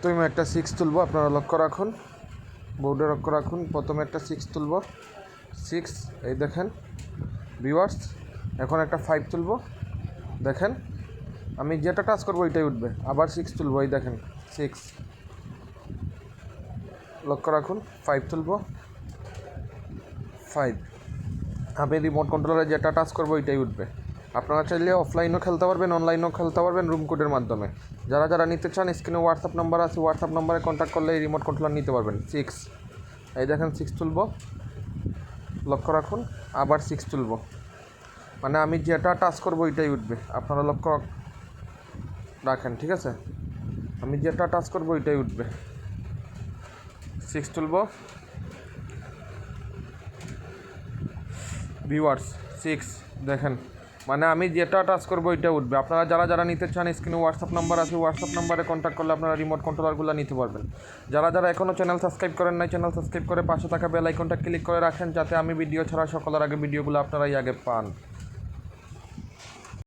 প্রথমে একটা 6 তুলব, আপনারা লক্ষ্য রাখুন, বোর্ডে লক্ষ্য রাখুন। প্রথমে একটা 6 তুলব, 6, এই দেখেন ভিউয়ার্স। এখন একটা 5 তুলব, দেখেন আমি যেটা টাচ করবো ওইটাই উঠবে। আবার 6 তুলব, এই দেখেন 6, লক্ষ্য রাখুন। 5 তুলব, 5, আমি রিমোট কন্ট্রোলারে যেটা টাচ করবো ওইটাই উঠবে। আপনারা চাইলে অফলাইনও খেলতে পারবেন, অনলাইনেও খেলতে পারবেন রুম কোডের মাধ্যমে। যারা যারা নিতে চান স্ক্রিনে হোয়াটসঅ্যাপ নাম্বার আছে, হোয়াটসঅ্যাপ নাম্বারে কন্ট্যাক্ট করলে এই রিমোট কন্ট্রোলার নিতে পারবেন। 6, এই দেখেন 6 তুলব, লক্ষ্য রাখুন। আবার 6 তুলব, মানে আমি যেটা টাচ করবো ওইটাই উঠবে। আপনারা লক্ষ্য রাখেন, ঠিক আছে? আমি যেটা টাচ করবো ওইটাই উঠবে। 6 তুলব, ভিউয়ার্স 6, দেখেন মানে আমি যেটা টাচ করবো ওইটা উঠবে। আপনারা যারা যারা নিতে চান স্ক্রিনে হোয়াটসঅ্যাপ নাম্বার আছে, হোয়াটসঅ্যাপ নাম্বারে কন্ট্যাক্ট করলে আপনারা রিমোট কন্ট্রোলারগুলো নিতে পারবেন। যারা যারা এখনও চ্যানেল সাবস্ক্রাইব করেন নাই, চ্যানেল সাবস্ক্রাইব করে পাশে থাকা বেল আইকনটা ক্লিক করে রাখেন, যাতে আমি ভিডিও ছাড়া সকলের আগে ভিডিওগুলো আপনারাই আগে পান।